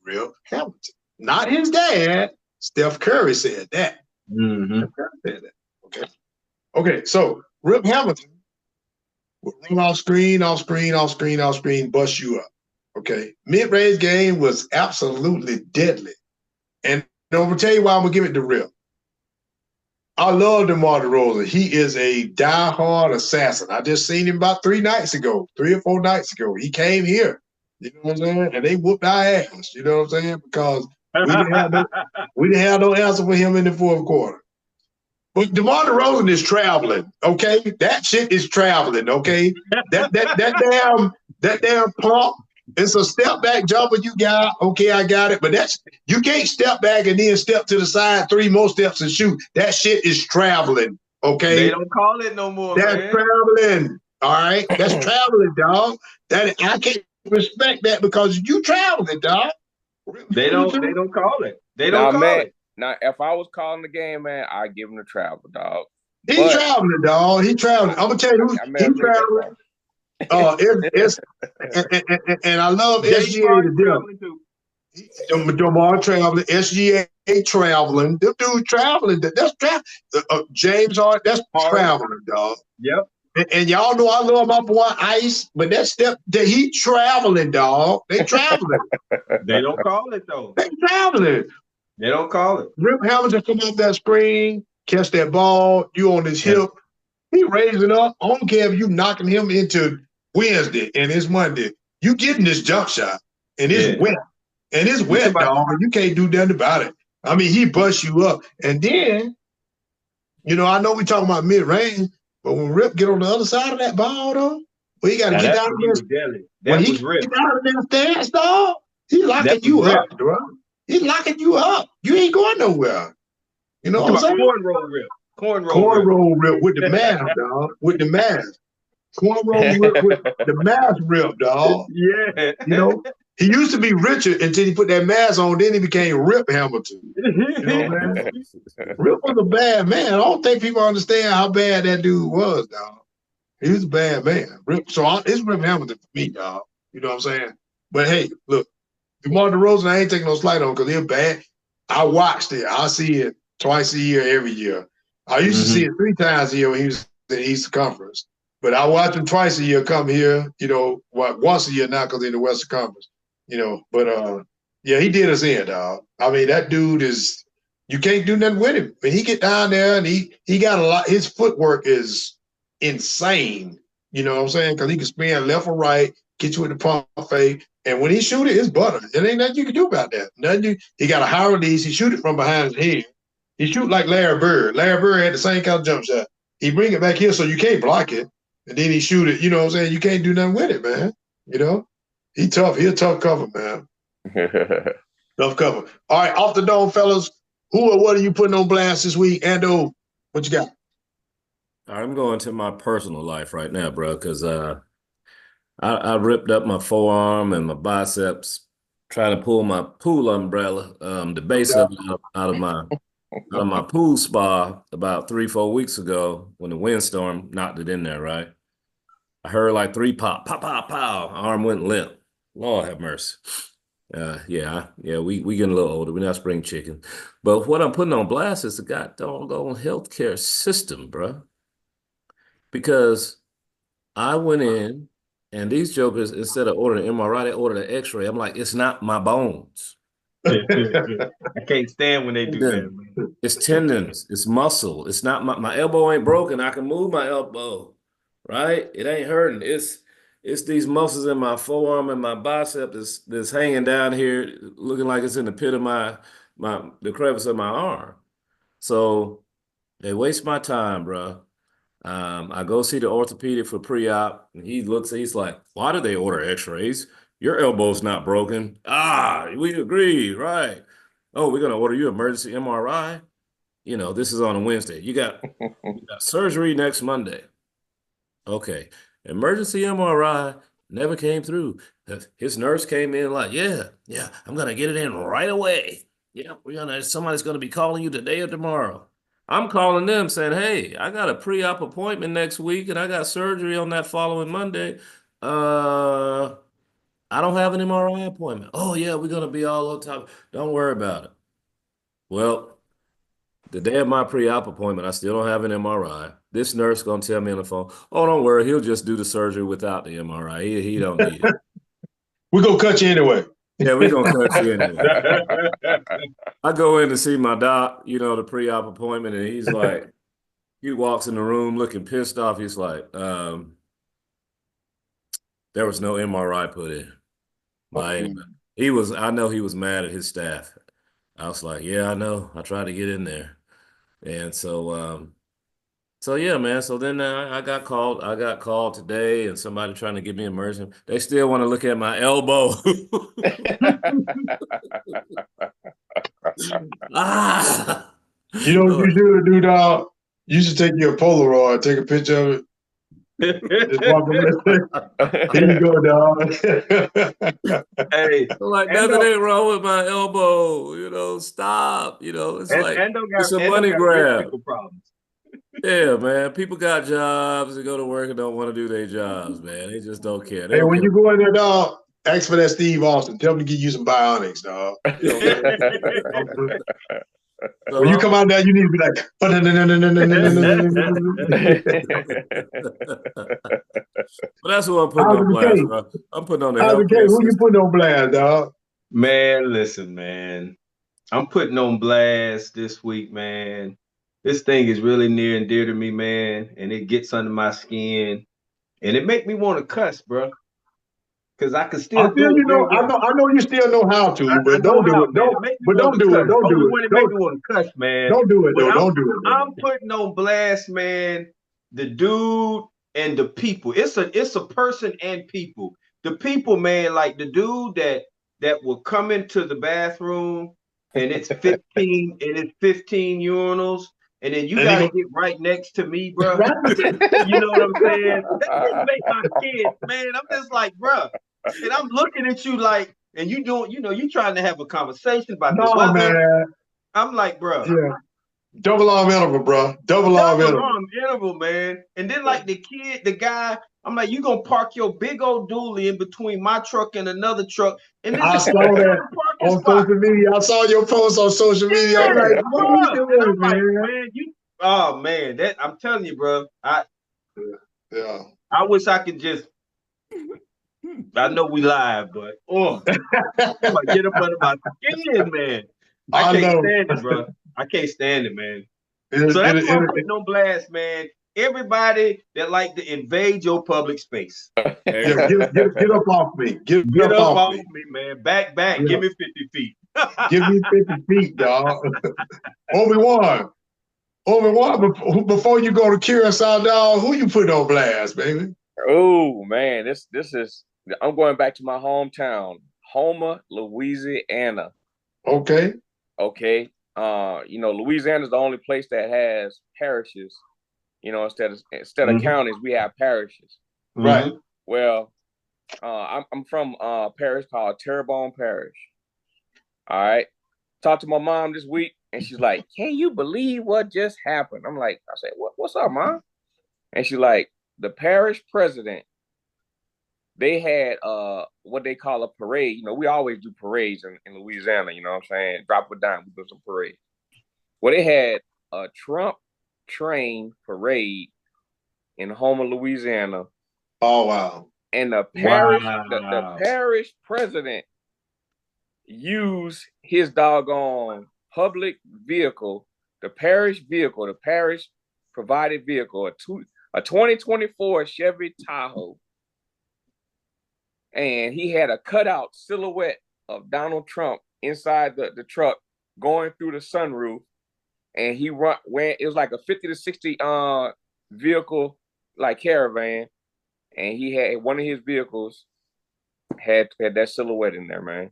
Rip Hamilton. Not his dad. Steph Curry said that. Steph Curry said that. Okay. So Rip Hamilton would run off screen, bust you up. Okay. Mid-range game was absolutely deadly. And I'm going to tell you why I'm going to give it to Rip. I love DeMar DeRozan. He is a diehard assassin. I just seen him about 3 or 4 nights ago. He came here. You know what I'm saying? And they whooped our ass. You know what I'm saying? Because we didn't have no answer for him in the fourth quarter. But DeMar DeRozan is traveling, okay? That shit is traveling, okay? That damn pump. It's a step back jumper you got. Okay, I got it. But you can't step back and then step to the side 3 more steps and shoot. That shit is traveling. Okay. They don't call it no more. That's traveling. All right. That's traveling, dog. I respect that because you traveling, dog. They don't call it. They don't call it. Now, if I was calling the game, man, I'd give him the travel, dog. He traveling, dog. He traveling. I'm gonna tell you who he traveling. It's and I love SGA to death. Them all traveling. SGA traveling. Them dudes traveling. That's James Harden. That's traveling, dog. Yep. And y'all know I love my boy Ice, but that he traveling, dog. They traveling. They don't call it though. They traveling. They don't call it. Rip Hamilton come off that screen, catch that ball, you on his hip. He raising up. I don't care if you knocking him into Wednesday and it's Monday. You getting this jump shot, and it's wet. And it's wet, dog. You can't do nothing about it. I mean, he busts you up. And then, I know we talking about mid-range, but when Rip get on the other side of that ball, though, well, he got to get down there. When he get down in that stance, dog, he locking you up, bro. He's locking you up. You ain't going nowhere. You know what I'm saying? Cornrow Rip with the mask, dog. With the mask. Cornrow Rip with the mask Rip, dog. Yeah. He used to be Richard until he put that mask on. Then he became Rip Hamilton. You know what I mean? Rip was a bad man. I don't think people understand how bad that dude was, dog. He was a bad man. It's Rip Hamilton for me, dog. You know what I'm saying? But hey, look, DeMar DeRozan, I ain't taking no slight on because he's bad. I watched it. I see it twice a year, every year. I used to see it 3 times a year when he was in the Eastern Conference. But I watch him twice a year come here, once a year now because in the Western Conference. But he did us in, dog. I mean, that dude you can't do nothing with him. When he get down there and he got a lot, his footwork is insane. You know what I'm saying? Because he can spin left or right, get you in the pump fake. And when he shoot it, it's butter. There ain't nothing you can do about that. He got a high release. He shoot it from behind his head. He shoot like Larry Bird. Larry Bird had the same kind of jump shot. He bring it back here so you can't block it. And then he shoot it. You know what I'm saying? You can't do nothing with it, man. He tough. He a tough cover, man. Tough cover. All right, off the dome, fellas. Who or what are you putting on blast this week? Ando, what you got? I'm going to my personal life right now, bro, because I ripped up my forearm and my biceps trying to pull my pool umbrella, the base of it out of my pool spa about 3-4 weeks ago when the windstorm knocked it in there, right? I heard like 3 pop, pow, pow, pow. Arm went limp. Lord have mercy. We getting a little older. We're not spring chicken. But what I'm putting on blast is the goddamn healthcare system, bro. Because I went in and these jokers, instead of ordering an MRI, they ordered an X-ray. I'm like, it's not my bones. I can't stand when they do that, man. It's tendons. It's muscle. It's not my elbow ain't broken. I can move my elbow, right? It ain't hurting. It's these muscles in my forearm and my bicep that's hanging down here, looking like it's in the pit of the crevice of my arm. So they waste my time, bro. I go see the orthopedic for pre-op, and he's like, why do they order x-rays? Your elbow's not broken. We agree, right? Oh, we're going to order you emergency MRI. This is on a Wednesday. You got surgery next Monday. Okay. Emergency MRI never came through. His nurse came in like, yeah, I'm going to get it in right away. Yeah, somebody's going to be calling you today or tomorrow. I'm calling them saying, hey, I got a pre-op appointment next week and I got surgery on that following Monday. I don't have an MRI appointment. Oh, yeah, we're going to be all on top. Don't worry about it. Well, the day of my pre-op appointment, I still don't have an MRI. This nurse going to tell me on the phone, oh, don't worry, he'll just do the surgery without the MRI. He don't need it. We're going to cut you anyway. Yeah, we're going to cut you anyway. I go in to see my doc, the pre-op appointment, and he's like, he walks in the room looking pissed off. He's like, there was no MRI put in by anybody. I know he was mad at his staff. I was like, yeah, I know. I tried to get in there. And so yeah, man. So then I got called today and somebody trying to give me emergency. They still want to look at my elbow. You know what you should do, dog? You should take your Polaroid, take a picture of it, Just walk away. Here you go, dog. Hey, like nothing ain't wrong with my elbow. Stop. It's like it's a money grab. Problems. Yeah, man. People got jobs. They go to work and don't want to do their jobs, man. They just don't care. Hey, when you go in there, dog, ask for that Steve Austin. Tell him to give you some bionics, dog. When you come out there, you need to be like, but that's what I'm putting on blast, bro. I'm putting on the healthcare Who system. you putting on blast, dog? Man, listen, man. I'm putting on blast this week, man. This thing is really near and dear to me, man, and it gets under my skin, and it make me want to cuss, bro. Because I can still do it. Well. I know you still know how to, but don't do it. Don't do it. Don't do it. It make me want to cuss, man. Don't do it, though. Don't do it. I'm putting on blast, man. The dude and the people. It's a person and people. The people, man, like the dude that will come into the bathroom and it's 15 urinals. And then you gotta get right next to me, bro. You know what I'm saying? That just make my kids, man. I'm just like, bro. And I'm looking at you like, and you doing, you trying to have a conversation about the weather. Man. I'm like, bro. Yeah. Double arm interval, bro. Double arm interval, man. And then like the guy, I'm like, you gonna park your big old dually in between my truck and another truck. And then I saw that on social media. I saw your post on social media. I'm like, what are you doing, man? Oh man, that I'm telling you, bro. I wish I could just. I know we live, but get up under my skin, man. I can't stand it, bro. I can't stand it, man. So that's why I'm putting on blast, man. Everybody that like to invade your public space. Get up off me. Get up off me, man. Back. Yeah. Give me 50 feet. Give me 50 feet, dog. Obi-Wan, before you go to Curacao, dog, who you put on blast, baby? Oh, man. This is, I'm going back to my hometown, Houma, Louisiana. Okay. Louisiana is the only place that has parishes. Instead of counties, we have parishes. Right. Well, I'm from a parish called Terrebonne Parish. All right. Talked to my mom this week, and she's like, "Can you believe what just happened?" I said, "What's up, Mom?" And she's like, "The parish president, they had what they call a parade. We always do parades in Louisiana, you know what I'm saying? Drop a dime, we do some parade. Well, they had a Trump train parade in Houma, Louisiana. Oh, wow. And the parish, the parish president used his doggone public vehicle, the parish provided vehicle, a 2024 Chevy Tahoe. And he had a cutout silhouette of Donald Trump inside the truck going through the sunroof. And he it was like a 50 to 60 vehicle, like caravan. And he had one of his vehicles had that silhouette in there, man.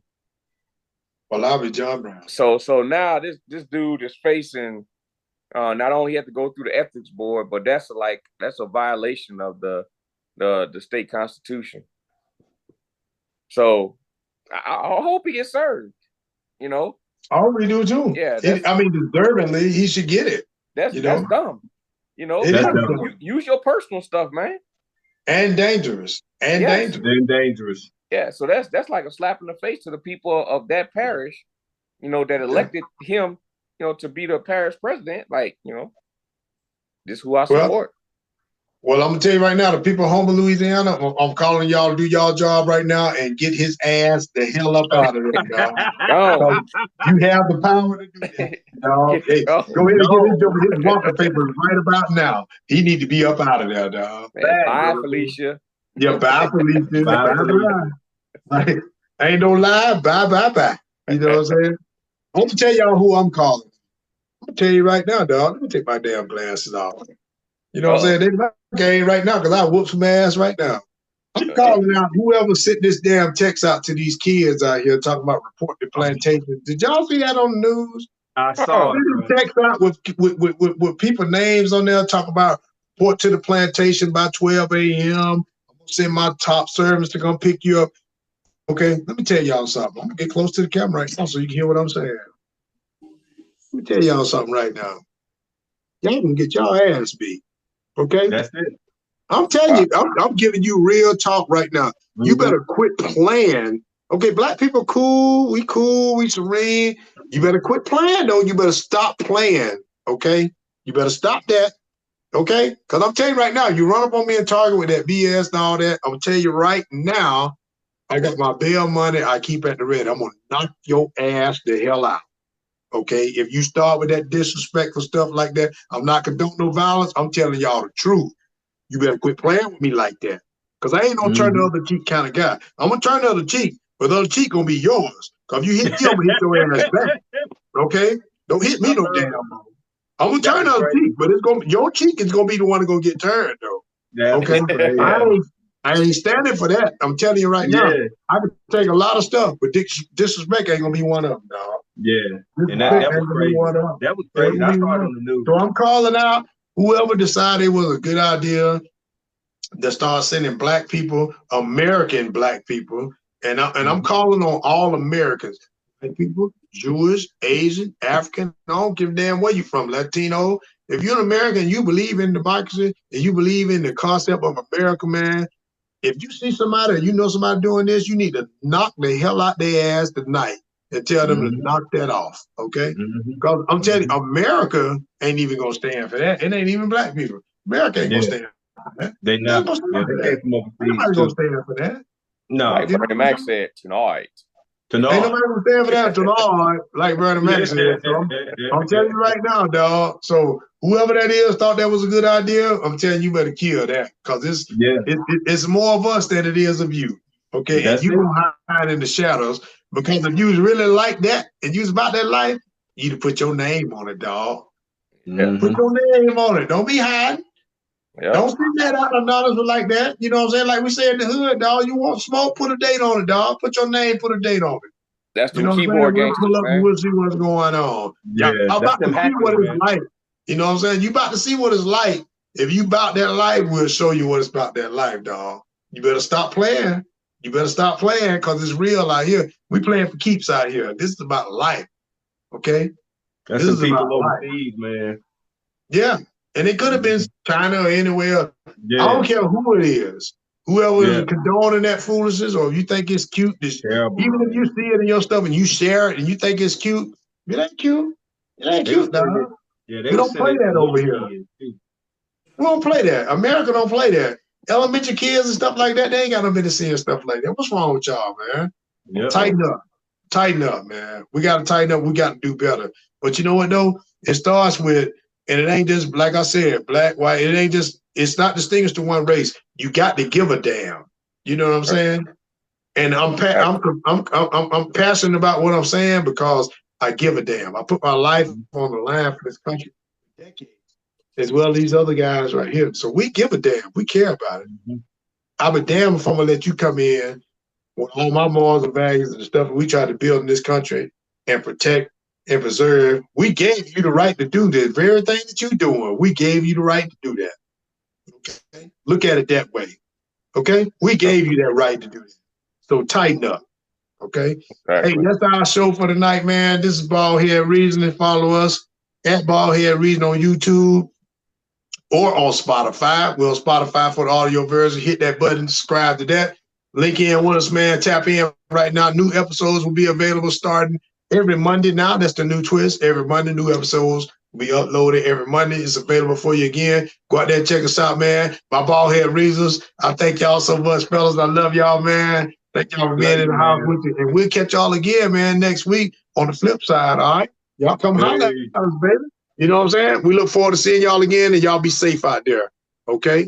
Well, I'll be John Brown. So now this dude is facing not only have to go through the ethics board, but that's a violation of the state constitution. So I hope he gets served. I already do too. Yeah, deservingly, he should get it. That's dumb. Use your personal stuff, man. And dangerous. Dangerous. Yeah, so that's like a slap in the face to the people of that parish, that elected him, to be the parish president. Like, this is who I support. Well, I'm gonna tell you right now, the people of Houma, Louisiana, I'm calling y'all to do y'all job right now and get his ass the hell up out of there, dog. You have the power to do that, dog. Hey, go ahead and get his walking papers right about now. He need to be up out of there, dog. Bye, Felicia. Yeah, bye, Felicia. Bye. Like, ain't no lie. Bye. You know what I'm saying? I'm gonna tell y'all who I'm calling. I'm gonna tell you right now, dog. Let me take my damn glasses off. You know what I'm saying? They my game right now because I whoop some ass right now. I'm calling out whoever sent this damn text out to these kids out here talking about report the plantation. Did y'all see that on the news? I saw it. Text out with people names on there talking about report to the plantation by 12 a.m. I'm gonna send my top servants to come pick you up. Okay, let me tell y'all something. I'm gonna get close to the camera right now so you can hear what I'm saying. Let me tell y'all something right now. Y'all can get y'all ass beat. Okay? That's it. I'm telling you, I'm giving you real talk right now. You better quit playing. Okay, black people cool, we serene. You better quit playing though. You better stop playing. Okay? You better stop that. Okay? Because I'm telling you right now, you run up on me in Target with that BS and all that. I'm gonna tell you right now, I got my bail money I keep at the ready. I'm gonna knock your ass the hell out. Okay, if you start with that disrespectful stuff like that, I'm not condoning no violence. I'm telling y'all the truth. You better quit playing with me like that. Because I ain't no turn the other cheek kind of guy. I'm going to turn the other cheek, but the other cheek going to be yours. Because if you hit me, I'm going to hit your ass back. Okay? Don't hit me no damn more. I'm going to turn the other cheek, but your cheek is going to be the one that's going to get turned, though. Okay? I ain't standing for that. I'm telling you right now. I can take a lot of stuff, but disrespect ain't going to be one of them, dog. Yeah. And that was crazy. That was crazy. I saw it on the news. So I'm calling out whoever decided it was a good idea to start sending black people, American black people, and I'm calling on all Americans, black people, Jewish, Asian, African, I don't give a damn where you from, Latino. If you're an American, you believe in democracy, and you believe in the concept of America, man, if you see somebody or you know somebody doing this, you need to knock the hell out their ass tonight and tell them to knock that off, okay? Because I'm telling you, America ain't even gonna stand for that. It ain't even black people. America ain't gonna stand for that. They not. Nobody's gonna stand for that. No. Like Bernie Mac said, tonight. Ain't nobody gonna stand for that tonight, like Bernie Mac said. So I'm telling you right now, dog. So whoever that is thought that was a good idea, I'm telling you, better kill that. Because it's more of us than it is of you. Okay, and you gonna hide in the shadows. Because if you was really like that and you was about that life, you'd put your name on it, dog. Put your name on it. Don't be hiding. Don't send that out anonymous like that. You know what I'm saying? Like we say in the hood, dog. You want smoke? Put a date on it, dog. Put your name. Put a date on it. That's the keyboard gangsters, we'll pull up man. and we'll see what's going on. Yeah, I'm about to see what it's like. You know what I'm saying? You about to see what it's like. If you about that life, we'll show you what it's about that life, dog. You better stop playing. You better stop playing because it's real out here. We playing for keeps out here. This is about life. Okay? That's this some is people about overseas, man. Yeah. And it could have been China or anywhere. I don't care who it is. Whoever is condoning that foolishness, or if you think it's cute, terrible, even if you see it in your stuff and you share it and you think it's cute, it ain't cute. It ain't cute, dog. We don't play that over here. We don't play that. America don't play that. Elementary kids and stuff like that, they ain't got no business seeing stuff like that. What's wrong with y'all, man? Tighten up. Tighten up, man. We got to tighten up. We got to do better. But you know what, though? It starts with, and it ain't just, like I said, black, white. It ain't just, it's not distinguished to one race. You got to give a damn. You know what I'm saying? And I'm passionate about what I'm saying because I give a damn. I put my life on the line for this country for decades, as well as these other guys right here. So we give a damn. We care about it. I'll be damned if I'm gonna let you come in with all my morals and values and the stuff that we try to build in this country and protect and preserve. We gave you the right to do this very thing that you're doing. We gave you the right to do that. Okay? Look at it that way. Okay? We gave you that right to do that. So tighten up. Okay? Exactly. Hey, that's our show for tonight, man. This is BaldHead Reasoning. Follow us at BaldHead Reasoning on YouTube or on Spotify. We're on Spotify for the audio version. Hit that button, subscribe to that. Link in with us, man. Tap in right now. New episodes will be available starting every Monday now. That's the new twist. Every Monday, new episodes will be uploaded every Monday. It's available for you again. Go out there and check us out, man. My BaldHead Reasons. I thank y'all so much, fellas. I love y'all, man. Thank y'all for being in the house with you. And we'll catch y'all again, man, next week on the flip side, all right? Y'all come holler at us, baby. You know what I'm saying? We look forward to seeing y'all again, and y'all be safe out there, okay?